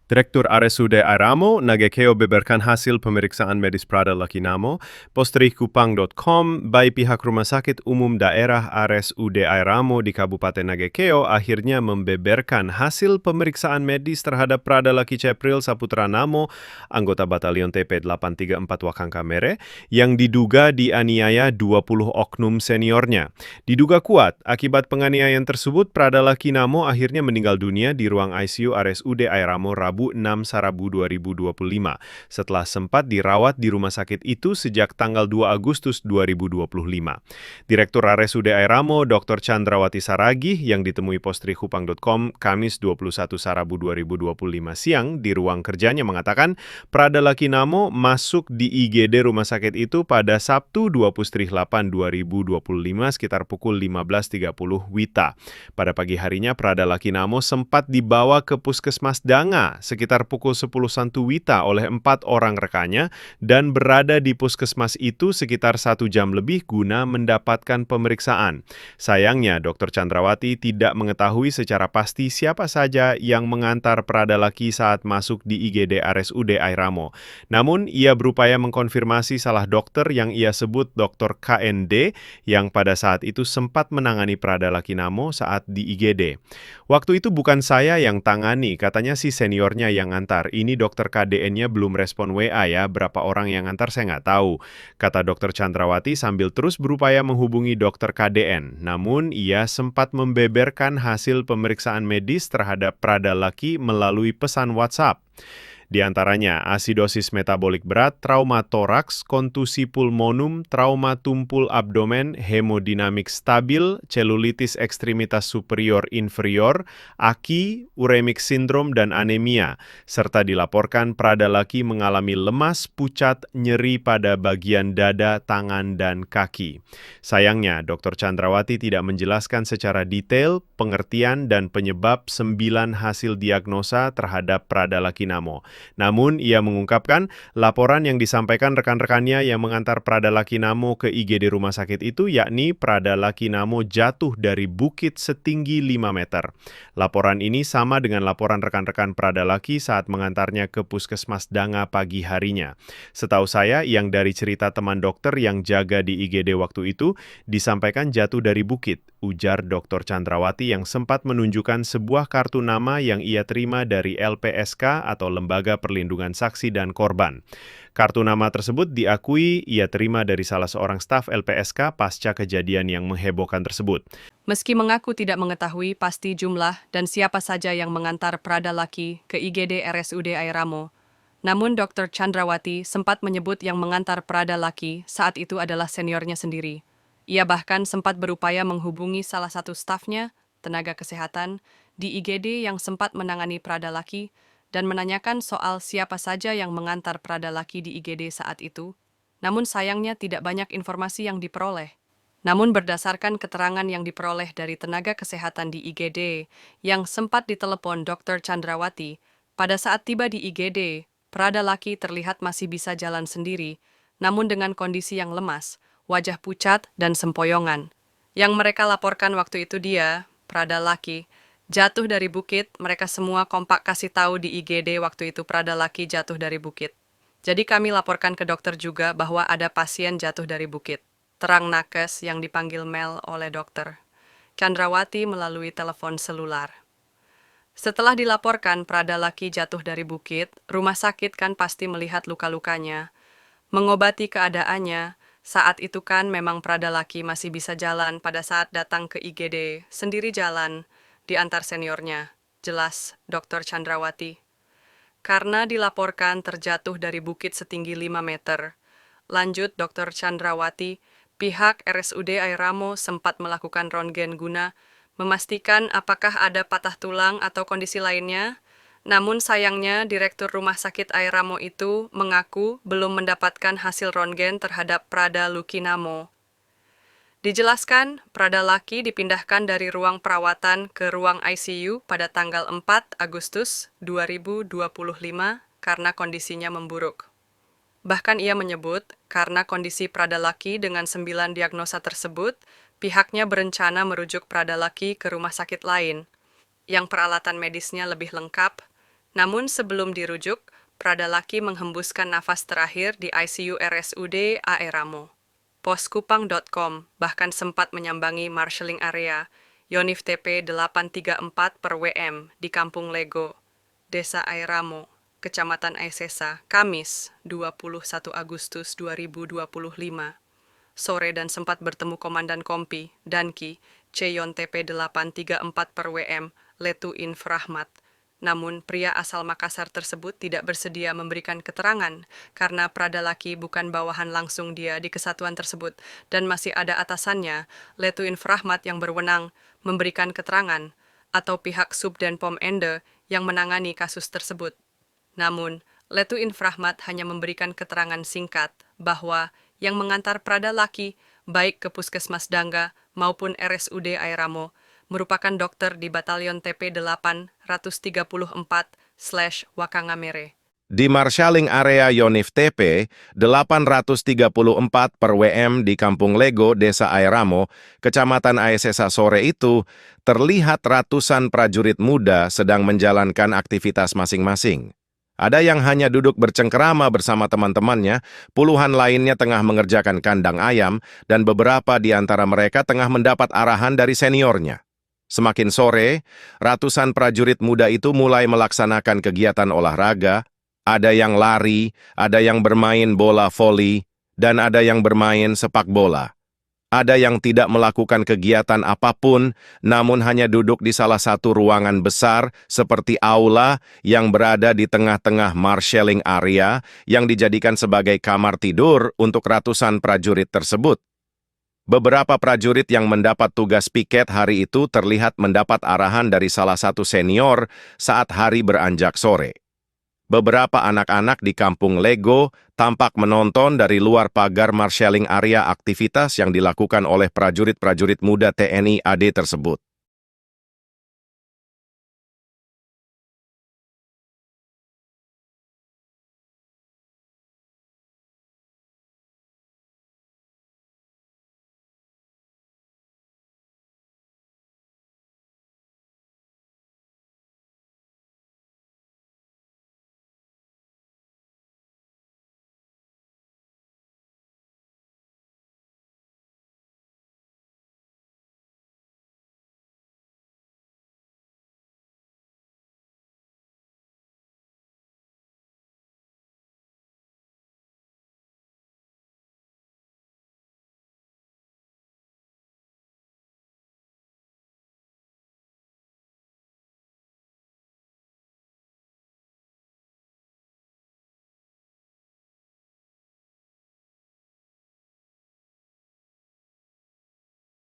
Direktur RSUD Airamo, Nagekeo beberkan hasil pemeriksaan medis Prada Lakinamo, posterikupang.com, by pihak Rumah Sakit Umum Daerah RSUD Airamo di Kabupaten Nagekeo akhirnya membeberkan hasil pemeriksaan medis terhadap Prada Laki Cepril Saputra Namo, anggota Batalion TP 834 Wakangkamere, yang diduga dianiaya 20 oknum seniornya. Diduga kuat, akibat penganiayaan tersebut, Prada Lakinamo akhirnya meninggal dunia di ruang ICU RSUD Airamo Rabu 6 Sarabu 2025 setelah sempat dirawat di rumah sakit itu sejak tanggal 2 Agustus 2025. Direktur RSUD Airamo Dr. Chandrawati Saragih yang ditemui postrihupang.com Kamis 21 Sarabu 2025 siang di ruang kerjanya mengatakan Prada Lakinamo masuk di IGD rumah sakit itu pada Sabtu 28 2025 sekitar pukul 15.30 WITA. Pada pagi harinya Prada Lakinamo sempat dibawa ke Puskesmas Danga sekitar pukul 10.01 WITA oleh 4 orang rekannya dan berada di puskesmas itu sekitar 1 jam lebih guna mendapatkan pemeriksaan. Sayangnya, Dr. Chandrawati tidak mengetahui secara pasti siapa saja yang mengantar Prada Laki saat masuk di IGD RSUD Airamo. Namun, ia berupaya mengkonfirmasi salah dokter yang ia sebut Dr. KND yang pada saat itu sempat menangani Prada Lakinamo saat di IGD. Waktu itu bukan saya yang tangani, katanya si seniornya yang ngantar. Ini dokter KDN-nya belum respon WA ya, berapa orang yang ngantar saya nggak tahu. Kata dokter Chandrawati sambil terus berupaya menghubungi dokter KDN. Namun ia sempat membeberkan hasil pemeriksaan medis terhadap Prada Laki melalui pesan WhatsApp. Di antaranya asidosis metabolik berat, trauma toraks, kontusi pulmonum, trauma tumpul abdomen, hemodinamik stabil, celulitis ekstremitas superior inferior, aki, uremic syndrome, dan anemia, serta dilaporkan Prada Laki mengalami lemas, pucat, nyeri pada bagian dada, tangan, dan kaki. Sayangnya, Dr. Chandrawati tidak menjelaskan secara detail pengertian dan penyebab 9 hasil diagnosa terhadap Prada Lakinamo. Namun, ia mengungkapkan laporan yang disampaikan rekan-rekannya yang mengantar Prada Lakinamo ke IGD rumah sakit itu yakni Prada Lakinamo jatuh dari bukit setinggi 5 meter. Laporan ini sama dengan laporan rekan-rekan Prada Laki saat mengantarnya ke Puskesmas Danga pagi harinya. Setahu saya, yang dari cerita teman dokter yang jaga di IGD waktu itu, disampaikan jatuh dari bukit, ujar Dr. Chandrawati yang sempat menunjukkan sebuah kartu nama yang ia terima dari LPSK atau Lembaga Perlindungan Saksi dan Korban. Kartu nama tersebut diakui ia terima dari salah seorang staf LPSK pasca kejadian yang menghebohkan tersebut. Meski mengaku tidak mengetahui pasti jumlah dan siapa saja yang mengantar Prada Laki ke IGD RSUD Airamo, namun Dr. Chandrawati sempat menyebut yang mengantar Prada Laki saat itu adalah seniornya sendiri. Ia bahkan sempat berupaya menghubungi salah satu stafnya, tenaga kesehatan, di IGD yang sempat menangani Prada Laki dan menanyakan soal siapa saja yang mengantar Prada Laki di IGD saat itu. Namun sayangnya tidak banyak informasi yang diperoleh. Namun berdasarkan keterangan yang diperoleh dari tenaga kesehatan di IGD yang sempat ditelepon Dr. Chandrawati, pada saat tiba di IGD, Prada Laki terlihat masih bisa jalan sendiri, namun dengan kondisi yang lemas, wajah pucat dan sempoyongan. Yang mereka laporkan waktu itu dia, Prada Laki, jatuh dari bukit. Mereka semua kompak kasih tahu di IGD waktu itu Prada Laki jatuh dari bukit. Jadi kami laporkan ke dokter juga bahwa ada pasien jatuh dari bukit. Terang nakes yang dipanggil Mel oleh dokter Chandrawati melalui telepon selular. Setelah dilaporkan Prada Laki jatuh dari bukit, rumah sakit kan pasti melihat luka-lukanya, mengobati keadaannya. Saat itu kan memang Prada Laki masih bisa jalan pada saat datang ke IGD, sendiri jalan, diantar seniornya, jelas Dr. Chandrawati. Karena dilaporkan terjatuh dari bukit setinggi 5 meter. Lanjut Dr. Chandrawati, pihak RSUD Airamo sempat melakukan röntgen guna memastikan apakah ada patah tulang atau kondisi lainnya. Namun sayangnya Direktur Rumah Sakit Airamo itu mengaku belum mendapatkan hasil röntgen terhadap Prada Lakinamo. Dijelaskan, Prada Laki dipindahkan dari ruang perawatan ke ruang ICU pada tanggal 4 Agustus 2025 karena kondisinya memburuk. Bahkan ia menyebut, karena kondisi Prada Laki dengan 9 diagnosa tersebut, pihaknya berencana merujuk Prada Laki ke rumah sakit lain, yang peralatan medisnya lebih lengkap, Namun sebelum dirujuk, Pradalaki menghembuskan nafas terakhir di ICU RSUD AE Ramo. Poskupang.com bahkan sempat menyambangi marshalling area Yonif TP 834 per WM di Kampung Lego, Desa AE Ramo, Kecamatan Aisesa, Kamis, 21 Agustus 2025. Sore dan sempat bertemu Komandan Kompi, Danki, Ceyon TP 834 per WM, Letu Inf Rahmat. Namun, pria asal Makassar tersebut tidak bersedia memberikan keterangan karena Pradalaki bukan bawahan langsung dia di kesatuan tersebut dan masih ada atasannya, Letu Inf Rahmat yang berwenang memberikan keterangan atau pihak Subdenpom Ende yang menangani kasus tersebut. Namun, Letu Inf Rahmat hanya memberikan keterangan singkat bahwa yang mengantar Pradalaki baik ke Puskesmas Dangga maupun RSUD AE Ramo merupakan dokter di Batalion TP 834/Wakangamere. Di marshalling area Yonif TP 834 per WM di Kampung Lego, Desa AE Ramo, Kecamatan Aisesa sore itu, terlihat ratusan prajurit muda sedang menjalankan aktivitas masing-masing. Ada yang hanya duduk bercengkerama bersama teman-temannya, puluhan lainnya tengah mengerjakan kandang ayam, dan beberapa di antara mereka tengah mendapat arahan dari seniornya. Semakin sore, ratusan prajurit muda itu mulai melaksanakan kegiatan olahraga, ada yang lari, ada yang bermain bola voli, dan ada yang bermain sepak bola. Ada yang tidak melakukan kegiatan apapun, namun hanya duduk di salah satu ruangan besar seperti aula yang berada di tengah-tengah marshalling area yang dijadikan sebagai kamar tidur untuk ratusan prajurit tersebut. Beberapa prajurit yang mendapat tugas piket hari itu terlihat mendapat arahan dari salah satu senior saat hari beranjak sore. Beberapa anak-anak di Kampung Lego tampak menonton dari luar pagar marshalling area aktivitas yang dilakukan oleh prajurit-prajurit muda TNI AD tersebut.